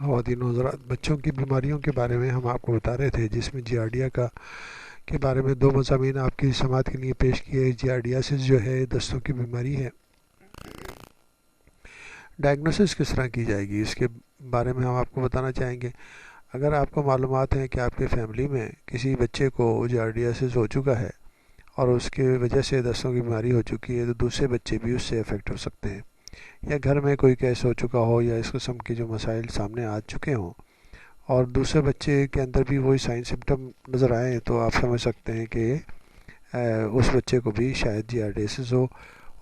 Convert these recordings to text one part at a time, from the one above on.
خواتین و حضرات، بچوں کی بیماریوں کے بارے میں ہم آپ کو بتا رہے تھے، جس میں جیارڈیا کے بارے میں 2 مضامین آپ کی سماعت کے لیے پیش کیے۔ جیارڈیاسس جو ہے دستوں کی بیماری ہے، ڈائگنوسس کس طرح کی جائے گی اس کے بارے میں ہم آپ کو بتانا چاہیں گے۔ اگر آپ کو معلومات ہیں کہ آپ کے فیملی میں کسی بچے کو جیارڈیاسس ہو چکا ہے اور اس کی وجہ سے دستوں کی بیماری ہو چکی ہے، تو دوسرے بچے بھی اس سے افیکٹ ہو سکتے ہیں، یا گھر میں کوئی کیس ہو چکا ہو، یا اس قسم کے جو مسائل سامنے آ چکے ہوں اور دوسرے بچے کے اندر بھی وہی سائن سمٹم نظر آئیں، تو آپ سمجھ سکتے ہیں کہ اس بچے کو بھی شاید جیارڈیاسس ہو،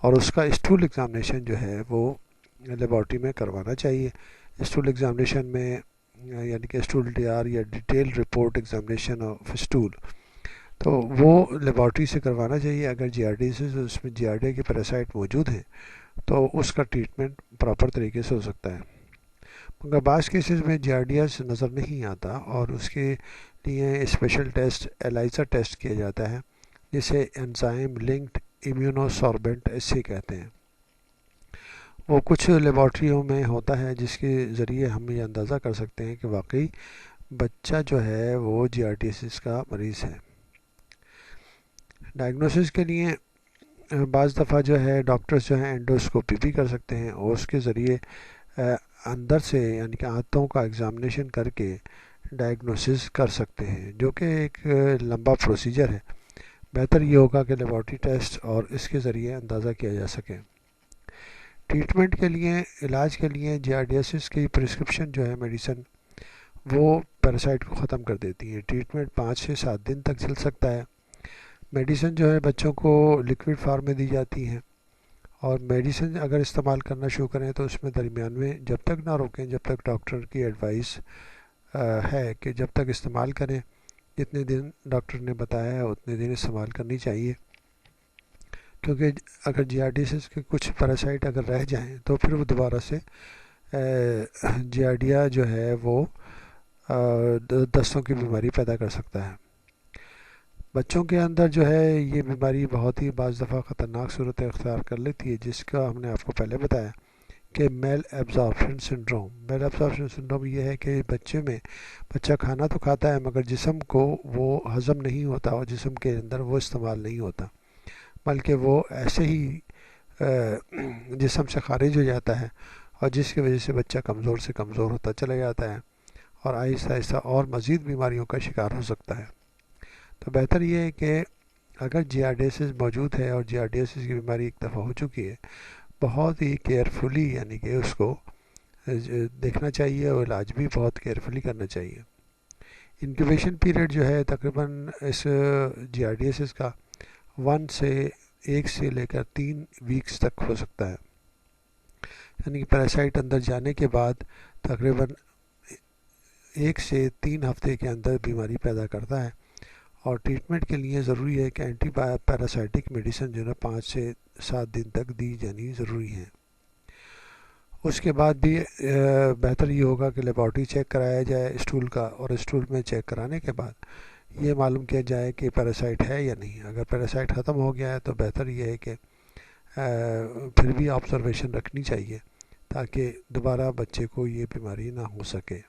اور اس کا اسٹول ایگزامینیشن جو ہے وہ لیبارٹری میں کروانا چاہیے۔ اسٹول ایگزامینیشن میں یعنی کہ اسٹول ڈی آر یا detail report examination of stool, تو وہ لیبارٹری سے کروانا چاہیے۔ اگر جیارڈیاسس اس میں جیارڈیا کے پیراسائٹ موجود ہیں تو اس کا ٹریٹمنٹ پراپر طریقے سے ہو سکتا ہے، مگر بعض کیسز میں جیارڈیاس نظر نہیں آتا اور اس کے لیے اسپیشل ٹیسٹ ایلائزا ٹیسٹ کیا جاتا ہے، جسے انزائم لنکڈ امیونو ساربنٹ اسے کہتے ہیں۔ وہ کچھ لیبارٹریوں میں ہوتا ہے جس کے ذریعے ہم یہ اندازہ کر سکتے ہیں کہ واقعی بچہ جو ہے وہ جیارڈیاسس کا مریض ہے۔ ڈائگنوسس کے لیے بعض دفعہ جو ہے ڈاکٹرز جو ہیں انڈوسکوپی بھی کر سکتے ہیں، اور اس کے ذریعے اندر سے یعنی کہ آنتوں کا ایگزامینیشن کر کے ڈائگنوسس کر سکتے ہیں، جو کہ ایک لمبا پروسیجر ہے۔ بہتر یہ ہوگا کہ لیبارٹری ٹیسٹ اور اس کے ذریعے اندازہ کیا جا سکے۔ ٹریٹمنٹ کے لیے، علاج کے لیے جیارڈیاسس کی پرسکرپشن جو ہے میڈیسن، وہ پیراسائٹ کو ختم کر دیتی ہے۔ ٹریٹمنٹ 5 سے 7 دن تک چل سکتا ہے۔ میڈیسن جو ہے بچوں کو لکوڈ فارم میں دی جاتی ہیں، اور میڈیسن اگر استعمال کرنا شروع کریں تو اس میں درمیان میں جب تک نہ روکیں جب تک ڈاکٹر کی ایڈوائس ہے کہ جب تک استعمال کریں، جتنے دن ڈاکٹر نے بتایا ہے اتنے دن استعمال کرنی چاہیے، کیونکہ اگر جیارڈیاسس کے کچھ پیراسائٹ اگر رہ جائیں تو پھر وہ دوبارہ سے جیارڈیا جو ہے وہ دستوں کی بیماری پیدا کر سکتا ہے۔ بچوں کے اندر جو ہے یہ بیماری بہت ہی بعض دفعہ خطرناک صورت اختیار کر لیتی ہے، جس کا ہم نے آپ کو پہلے بتایا کہ میل ایبزارپشن سنڈروم۔ میل ایبزارپشن سنڈروم یہ ہے کہ بچہ کھانا تو کھاتا ہے مگر جسم کو وہ ہضم نہیں ہوتا، اور جسم کے اندر وہ استعمال نہیں ہوتا، بلکہ وہ ایسے ہی جسم سے خارج ہو جاتا ہے، اور جس کی وجہ سے بچہ کمزور سے کمزور ہوتا چلا جاتا ہے، اور آہستہ آہستہ اور مزید بیماریوں کا شکار ہو سکتا ہے۔ تو بہتر یہ ہے کہ اگر جیارڈیاسس موجود ہے اور جیارڈیاسس کی بیماری ایک دفعہ ہو چکی ہے، بہت ہی کیئرفلی یعنی کہ اس کو دیکھنا چاہیے، اور علاج بھی بہت کیئرفلی کرنا چاہیے۔ انکیوبیشن پیریڈ جو ہے تقریباً اس جیارڈیاسس کا 1 سے لے کر 3 ویکس تک ہو سکتا ہے، یعنی کہ پیراسائٹ اندر جانے کے بعد تقریباً 1 سے 3 ہفتے کے اندر بیماری پیدا کرتا ہے، اور ٹریٹمنٹ کے لیے ضروری ہے کہ اینٹی پیراسائٹک میڈیسن جو ہے 5 سے 7 دن تک دی جانی ضروری ہے۔ اس کے بعد بھی بہتر یہ ہوگا کہ لیبارٹری چیک کرایا جائے اسٹول کا، اور اسٹول میں چیک کرانے کے بعد یہ معلوم کیا جائے کہ پیراسائٹ ہے یا نہیں۔ اگر پیراسائٹ ختم ہو گیا ہے تو بہتر یہ ہے کہ پھر بھی آبزرویشن رکھنی چاہیے، تاکہ دوبارہ بچے کو یہ بیماری نہ ہو سکے۔